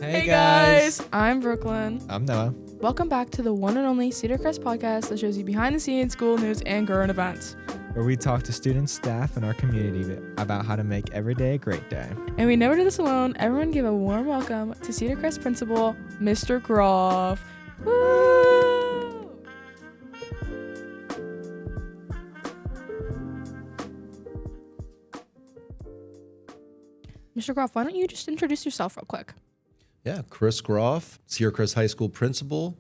Hey guys, I'm Brooklyn. I'm Noah. Welcome back to the one and only Cedar Crest podcast that shows you behind the scenes school news and current events. Where we talk to students, staff, and our community about how to make every day a great day. And we never do this alone. Everyone give a warm welcome to Cedar Crest Principal, Mr. Groff. Woo! Mr. Groff, why don't you just introduce yourself real quick? Yeah, Chris Groff, Cedar Crest High School principal.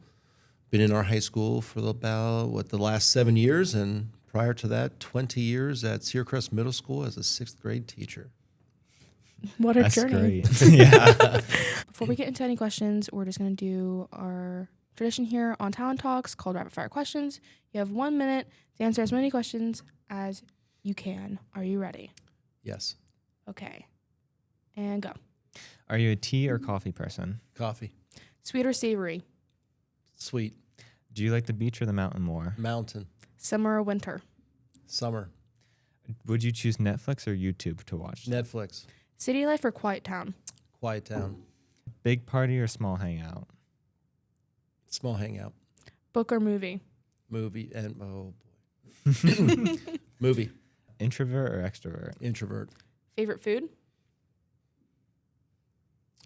Been in our high school for about, the last 7 years, and prior to that, 20 years at Cedar Crest Middle School as a 6th grade teacher. What a That's journey. great. Yeah. Before we get into any questions, we're just going to do our tradition here on Talon Talks called Rapid Fire Questions. You have 1 minute to answer as many questions as you can. Are you ready? Yes. Okay. And go. Are you a tea or coffee person? Coffee. Sweet or savory? Sweet. Do you like the beach or the mountain more? Mountain. Summer or winter? Summer. Would you choose Netflix or YouTube to watch? Netflix. City life or quiet town? Quiet town. Big party or small hangout? Small hangout. Book or movie? Movie and, oh boy. Movie. Introvert or extrovert? Introvert. Favorite food?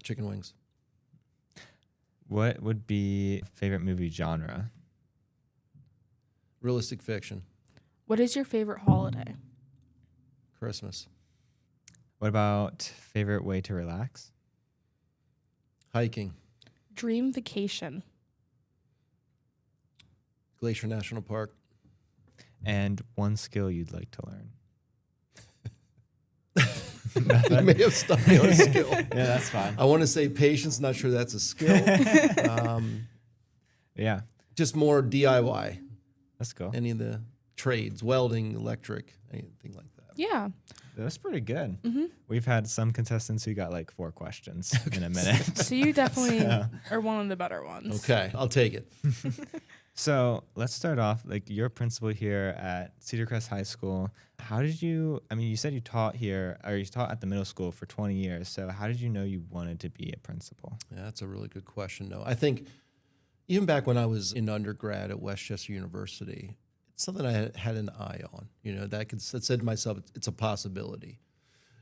Chicken wings. What would be favorite movie genre? Realistic fiction. What is your favorite holiday? Christmas. What about favorite way to relax? Hiking. Dream vacation? Glacier National Park. And one skill you'd like to learn? You may have stuck me on a skill. Yeah, that's fine. I want to say patience. Not sure that's a skill. Yeah, Just more DIY. let's go. Any of the trades, welding, electric, anything like that. Yeah. That's pretty good. Mm-hmm. We've had some contestants who got like 4 questions in a minute. So you definitely are one of the better ones. Okay, I'll take it. So let's start off, like you're a principal here at Cedar Crest High School. How did you, you said you taught here, or you taught at the middle school for 20 years. So how did you know you wanted to be a principal? Yeah, that's a really good question. No, I think even back when I was in undergrad at Westchester University, it's something I had an eye on. That said to myself, it's a possibility.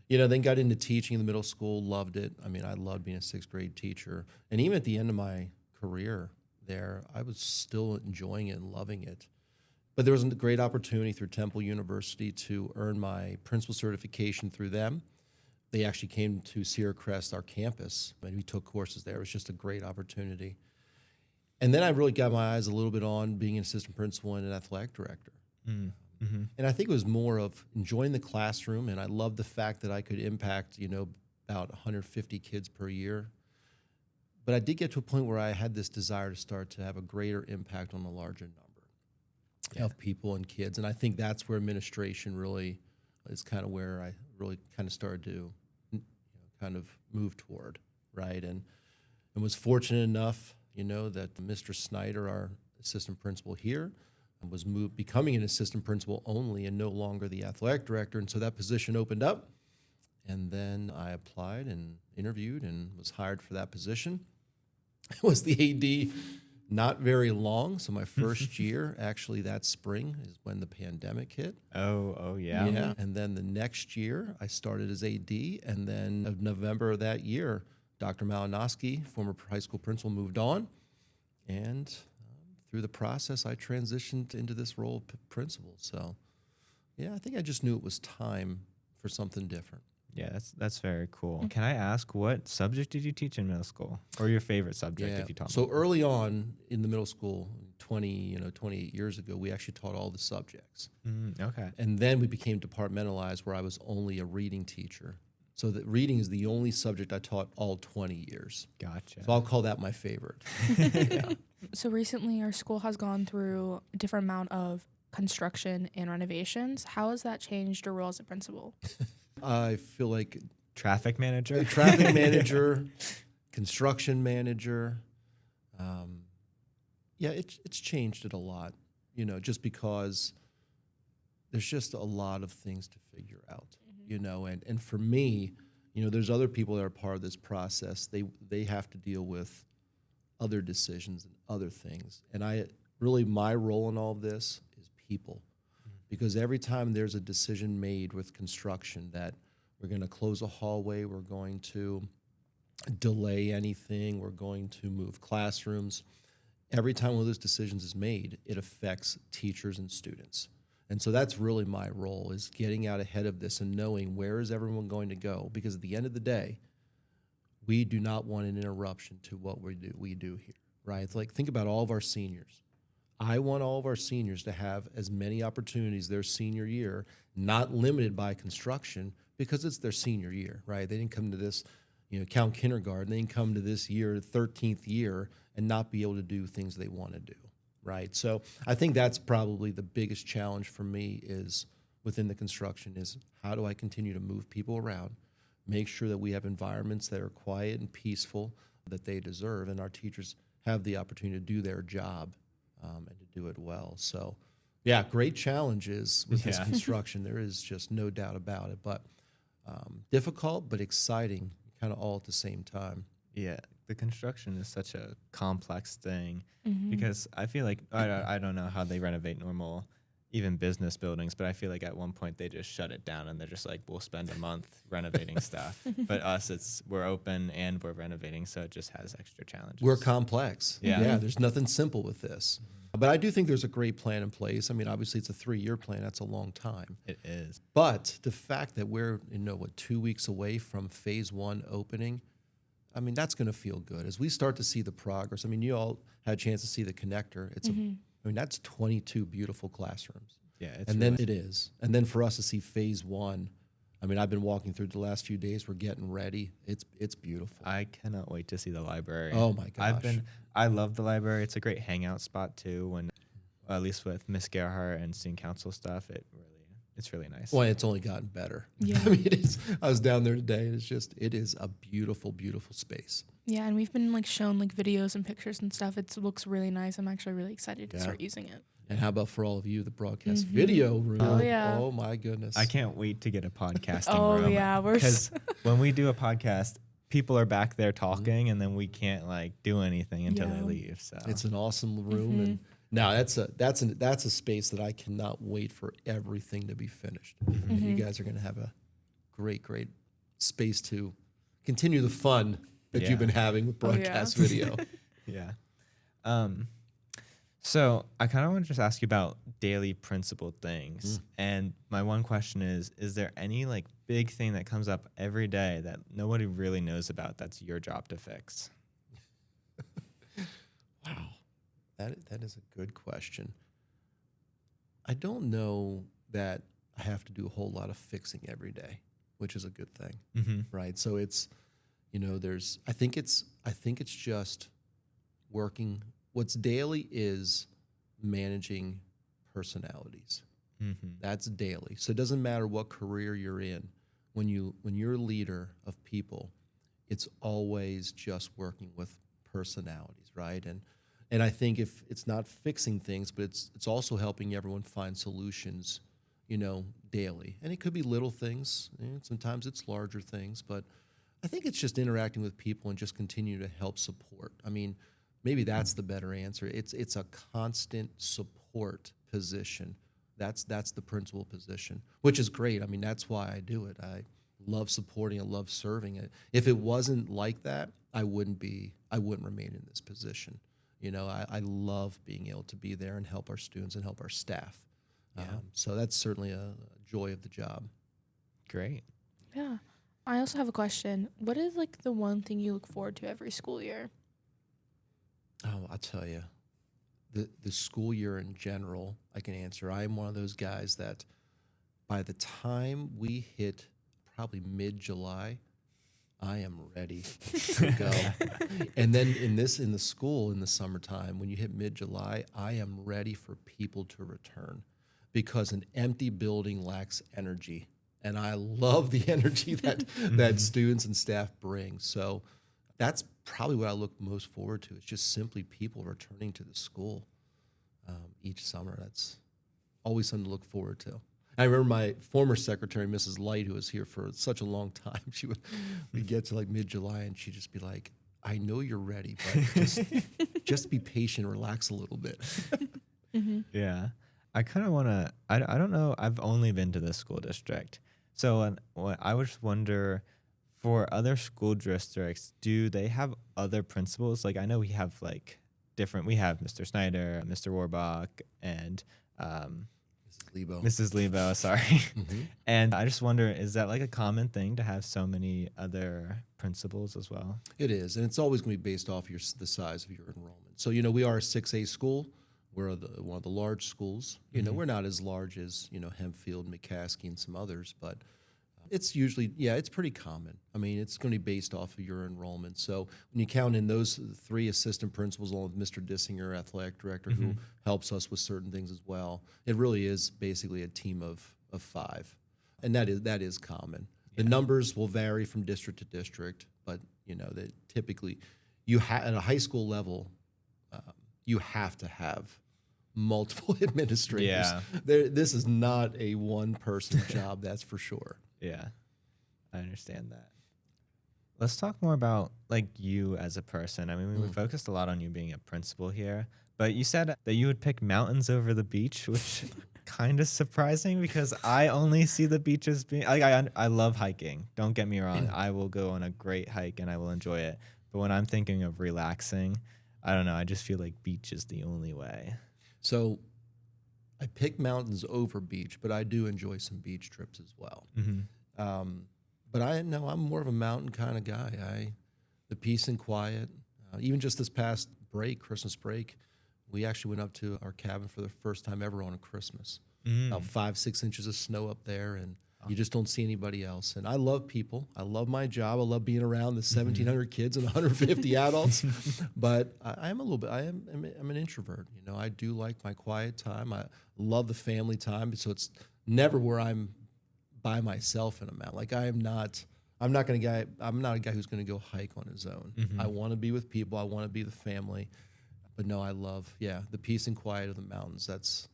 Then got into teaching in the middle school, loved it. I loved being a 6th grade teacher. And even at the end of my career there, I was still enjoying it and loving it. But there was a great opportunity through Temple University to earn my principal certification through them. They actually came to Cedar Crest, our campus, and we took courses there. It was just a great opportunity. And then I really got my eyes a little bit on being an assistant principal and an athletic director. Mm-hmm. And I think it was more of enjoying the classroom, and I loved the fact that I could impact, about 150 kids per year. But I did get to a point where I had this desire to start to have a greater impact on a larger number of people and kids. And I think that's where administration really is kind of where I really kind of started to kind of move toward, right? And was fortunate enough, that Mr. Snyder, our assistant principal here, was becoming an assistant principal only and no longer the athletic director. And so that position opened up. And then I applied and interviewed and was hired for that position. I was the AD not very long. So my first year, actually that spring, is when the pandemic hit. Oh, yeah. Yeah. And then the next year, I started as AD. And then of November of that year, Dr. Malinowski, former high school principal, moved on. And through the process, I transitioned into this role of principal. So, yeah, I think I just knew it was time for something different. Yeah, that's very cool. Can I ask, what subject did you teach in middle school? Or your favorite subject if you taught? So early on in the middle school, 28 years ago, we actually taught all the subjects. Okay. And then we became departmentalized where I was only a reading teacher. So that reading is the only subject I taught all 20 years. Gotcha. So I'll call that my favorite. Yeah. So recently our school has gone through a different amount of construction and renovations. How has that changed your role as a principal? I feel like Traffic manager? traffic manager, construction manager. It's changed it a lot, just because there's just a lot of things to figure out, and for me, there's other people that are part of this process. They have to deal with other decisions and other things. And my role in all of this is people. Because every time there's a decision made with construction that we're going to close a hallway, we're going to delay anything, we're going to move classrooms, every time one of those decisions is made, it affects teachers and students. And so that's really my role, is getting out ahead of this and knowing where is everyone going to go. Because at the end of the day, we do not want an interruption to what we do here, right? It's like, think about all of our seniors. I want all of our seniors to have as many opportunities their senior year, not limited by construction, because it's their senior year, right? They didn't come to this, count kindergarten. They didn't come to this year, 13th year, and not be able to do things they want to do, right? So I think that's probably the biggest challenge for me is within the construction is how do I continue to move people around, make sure that we have environments that are quiet and peaceful that they deserve, and our teachers have the opportunity to do their job and to do it well. So, yeah, great challenges with this construction. There is just no doubt about it, but difficult but exciting, kind of all at the same time. Yeah, the construction is such a complex thing because I feel like, I don't know how they renovate normal, even business buildings, but I feel like at one point they just shut it down and they're just like, we'll spend a month renovating stuff. But us, we're open and we're renovating, so it just has extra challenges. We're complex. Yeah. There's nothing simple with this. But I do think there's a great plan in place. I mean, obviously it's a 3-year plan. That's a long time. It is. But the fact that we're, 2 weeks away from phase 1 opening, I mean, that's going to feel good. As we start to see the progress, I mean, you all had a chance to see the connector. That's 22 beautiful classrooms. Yeah, and then it is. And then for us to see phase 1, I mean, I've been walking through the last few days. We're getting ready. It's beautiful. I cannot wait to see the library. Oh my gosh. I love the library. It's a great hangout spot too. When, at least with Miss Gerhardt and student council stuff, it's really nice. Well, it's only gotten better. Yeah. I mean, I was down there today, and it is a beautiful, beautiful space. Yeah, and we've been shown videos and pictures and stuff. It looks really nice. I'm actually really excited to start using it. And how about for all of you, the broadcast video room? Oh, yeah. Oh, my goodness. I can't wait to get a podcasting room. Oh, yeah. Because when we do a podcast, people are back there talking, and then we can't do anything until they leave. So it's an awesome room, and now that's a space that I cannot wait for everything to be finished. And you guys are going to have a great space to continue the fun that you've been having with broadcast video. Yeah. So I kind of want to just ask you about daily principled things. And my one question is there any big thing that comes up every day that nobody really knows about that's your job to fix? Wow. That is a good question. I don't know that I have to do a whole lot of fixing every day, which is a good thing. Right? So it's, I think it's just working. What's daily is managing personalities. That's daily. So it doesn't matter what career you're in. When you're a leader of people, it's always just working with personalities, right? And I think if it's not fixing things, but it's also helping everyone find solutions, daily. And it could be little things. Sometimes it's larger things, but I think it's just interacting with people and just continue to help support. I mean, maybe that's the better answer. It's a constant support position. That's the principal position, which is great. I mean, that's why I do it. I love supporting. I love serving it. If it wasn't like that, I wouldn't remain in this position. I love being able to be there and help our students and help our staff. So that's certainly a joy of the job. Great. Yeah. I also have a question. What is the one thing you look forward to every school year? Oh, I'll tell you, the school year in general, I can answer. I'm one of those guys that by the time we hit probably mid-July, I am ready to go. And then in the school in the summertime, when you hit mid-July, I am ready for people to return because an empty building lacks energy. And I love the energy that students and staff bring. So that's probably what I look most forward to. It's just simply people returning to the school each summer. That's always something to look forward to. I remember my former secretary, Mrs. Light, who was here for such a long time. We'd get to like mid-July and she'd just be like, I know you're ready, but just be patient, relax a little bit. Yeah. I kind of want to, I don't know. I've only been to this school district. So I would just wonder, for other school districts, do they have other principals? Like, I know we have like we have Mr. Snyder, Mr. Warbach, and Mrs. Lebo, sorry. Mm-hmm. And I just wonder, is that like a common thing to have so many other principals as well? It is, and it's always going to be based off the size of your enrollment. So, we are a 6A school. We're one of the large schools. We're not as large as, Hempfield, McCaskey, and some others, but it's usually, it's pretty common. I mean, it's going to be based off of your enrollment. So when you count in those 3 assistant principals, along with Mr. Dissinger, athletic director, who helps us with certain things as well, it really is basically a team of 5, and that is common. The numbers will vary from district to district, but that typically at a high school level, you have to have multiple administrators. Yeah. This is not a one-person job, that's for sure. Yeah, I understand that. Let's talk more about like you as a person. I mean, we focused a lot on you being a principal here, but you said that you would pick mountains over the beach, which kind of surprising because I only see the beaches being like, I love hiking. Don't get me wrong. I will go on a great hike and I will enjoy it. But when I'm thinking of relaxing, I don't know. I just feel like beach is the only way. So I pick mountains over beach, but I do enjoy some beach trips as well. But I'm more of a mountain kind of guy. The peace and quiet. Even just this past Christmas break, we actually went up to our cabin for the first time ever on a Christmas. About 5-6 inches of snow up there, and you just don't see anybody else. And I love people. I love my job. I love being around the 1,700 kids and 150 adults. But I'm an introvert. I do like my quiet time. I love the family time. So it's never where I'm by myself in a mountain. Like I'm not a guy who's going to go hike on his own. I want to be with people. I want to be the family. But no, I love, the peace and quiet of the mountains. That's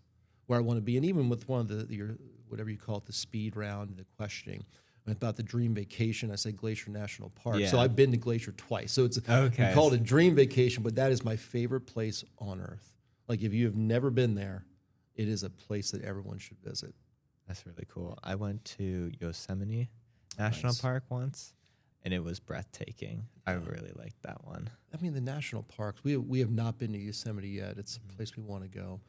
where I want to be. And even with one of your whatever you call it, the speed round, the questioning about the dream vacation, I say Glacier National Park. Yeah. So I've been to Glacier twice. So it's okay. We call it a dream vacation, but that is my favorite place on earth. Like if you have never been there, it is a place that everyone should visit. That's really cool. I went to Yosemite National Park once, and it was breathtaking. I really liked that one. I mean, the national parks, we have not been to Yosemite yet. It's a place we want to go.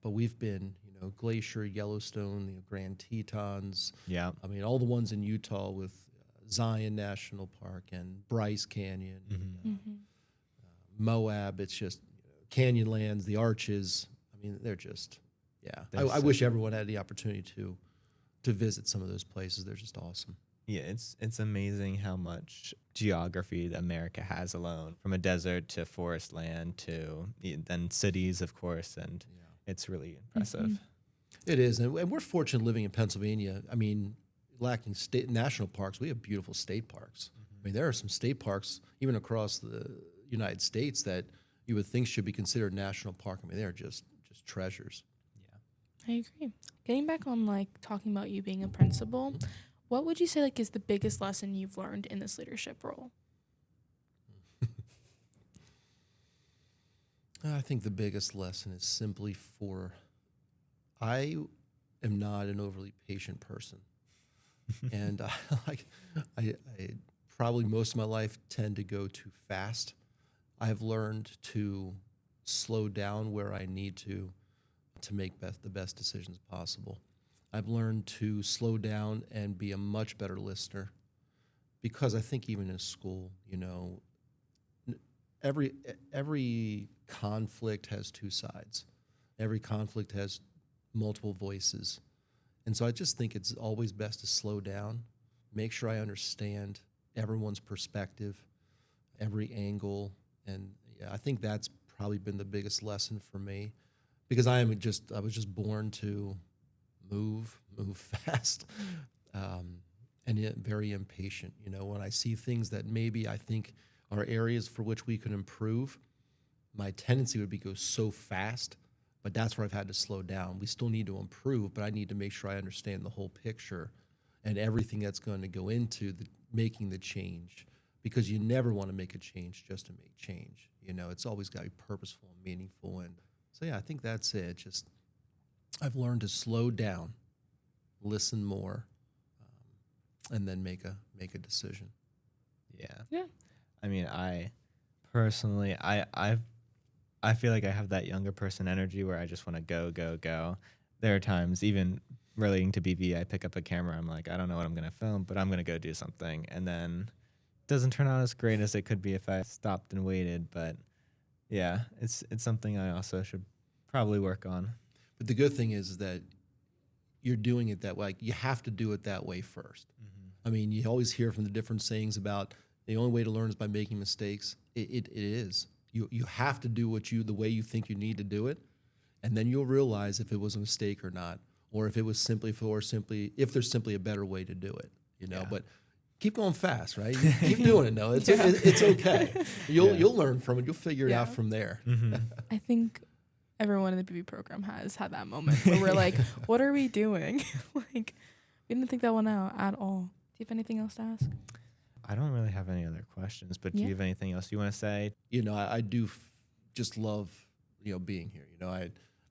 But we've been, Glacier, Yellowstone, the Grand Tetons. Yeah. I mean, all the ones in Utah with Zion National Park and Bryce Canyon, Moab. It's just Canyonlands, the Arches. I mean, they're just, I wish everyone had the opportunity to visit some of those places. They're just awesome. Yeah, it's amazing how much geography that America has alone, from a desert to forest land to then cities, of course, and it's really impressive. It is, and we're fortunate living in Pennsylvania. I mean, lacking national parks, we have beautiful state parks. I mean, there are some state parks even across the United States that you would think should be considered national park. I mean, they're just treasures. I agree. Getting back on like talking about you being a principal, what would you say like is the biggest lesson you've learned in this leadership role? I think the biggest lesson is simply I am not an overly patient person. And I probably most of my life tend to go too fast. I've learned to slow down where I need to make the best decisions possible. I've learned to slow down and be a much better listener, because I think even in school, every conflict has two sides. Every conflict has multiple voices. And so I just think it's always best to slow down, make sure I understand everyone's perspective, every angle. And I think that's probably been the biggest lesson for me, because I was just born to move fast, and yet very impatient. When I see things that maybe I think are areas for which we could improve, my tendency would be go so fast But that's where I've had to slow down. We still need to improve, but I need to make sure I understand the whole picture and everything that's going to go into making the change, because you never want to make a change just to make change. It's always got to be purposeful and meaningful. And so, yeah, I think that's it. Just I've learned to slow down, listen more, and then make a decision. Yeah. I mean, I personally, I feel like I have that younger person energy where I just want to go. There are times, even relating to BV, I pick up a camera. I'm like, I don't know what I'm going to film, but I'm going to go do something. And then it doesn't turn out as great as it could be if I stopped and waited. But yeah, it's something I also should probably work on. But the good thing is that you're doing it that way. Like, you have to do it that way first. I mean, you always hear from the different sayings about the only way to learn is by making mistakes. It is. You have to do the way you think you need to do it, and then you'll realize if it was a mistake or not, or if it was if there's simply a better way to do it. Yeah. But keep going fast, right? Keep doing it. No, it's okay. You'll learn from it. You'll figure it out from there. Mm-hmm. I think everyone in the BB program has had that moment where we're like, what are we doing? Like, we didn't think that one out at all. Do you have anything else to ask? I don't really have any other questions, but do you have anything else you want to say? I do just love, being here.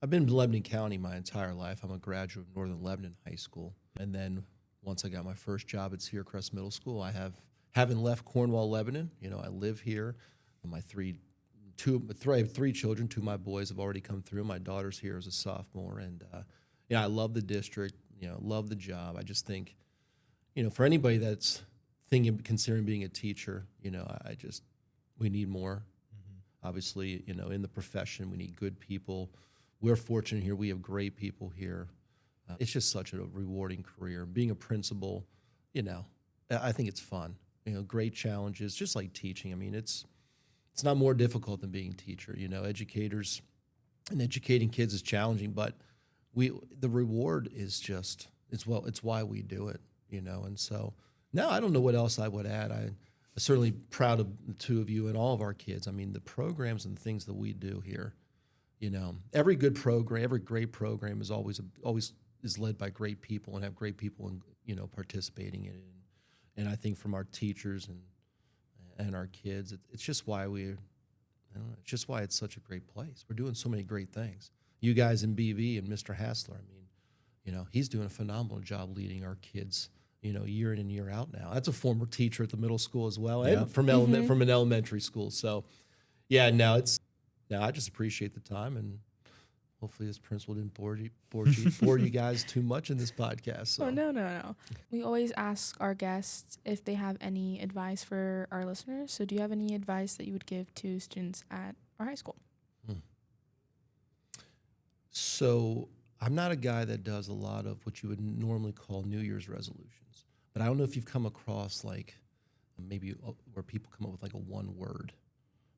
I've been in Lebanon County my entire life. I'm a graduate of Northern Lebanon High School. And then once I got my first job at Cedar Crest Middle School, I haven't left Cornwall, Lebanon. I live here. I have 3 children. 2 of my boys have already come through. My daughter's here as a sophomore. And, I love the district, love the job. I just think, for anybody that's considering being a teacher, we need more. Obviously, in the profession, we need good people. We're fortunate here. We have great people here. It's just such a rewarding career. Being a principal, I think it's fun. Great challenges, just like teaching. I mean, it's not more difficult than being a teacher. Educators and educating kids is challenging, but the reward is just, it's why we do it, and so. No, I don't know what else I would add. I'm certainly proud of the 2 of you and all of our kids. I mean, the programs and the things that we do here, every good program, every great program is always is led by great people and have great people, participating in it. And I think from our teachers and our kids, it's just why it's just why it's such a great place. We're doing so many great things. You guys in BV and Mr. Hassler, I mean, he's doing a phenomenal job leading our kids, year in and year out now. That's a former teacher at the middle school as well, and from an elementary school. So, yeah, I just appreciate the time, and hopefully this principal didn't bore you guys too much in this podcast. So. Oh, no. We always ask our guests if they have any advice for our listeners. So do you have any advice that you would give to students at our high school? So I'm not a guy that does a lot of what you would normally call New Year's resolutions. But I don't know if you've come across maybe where people come up with a one word.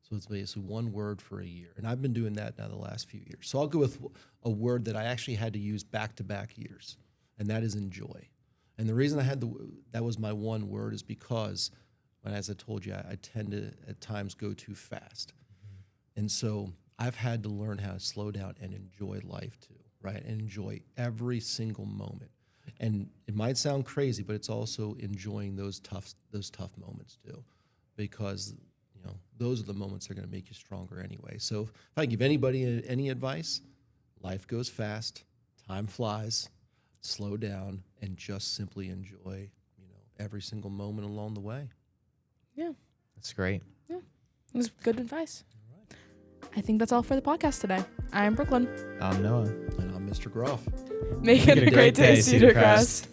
So it's basically one word for a year. And I've been doing that now the last few years. So I'll go with a word that I actually had to use back-to-back years, and that is enjoy. And the reason I had that was my one word is because, as I told you, I tend to at times go too fast. And so I've had to learn how to slow down and enjoy life too, right? And enjoy every single moment. And it might sound crazy, but it's also enjoying those tough moments too, because those are the moments that are going to make you stronger anyway. So if I give anybody any advice, life goes fast, time flies, slow down, and just simply enjoy every single moment along the way. Yeah, that's great. Yeah, it was good advice. All right. I think that's all for the podcast today. I'm Brooklyn. I'm Noah. And I'm Mr. Groff. Make it a great day, Cedar Crest.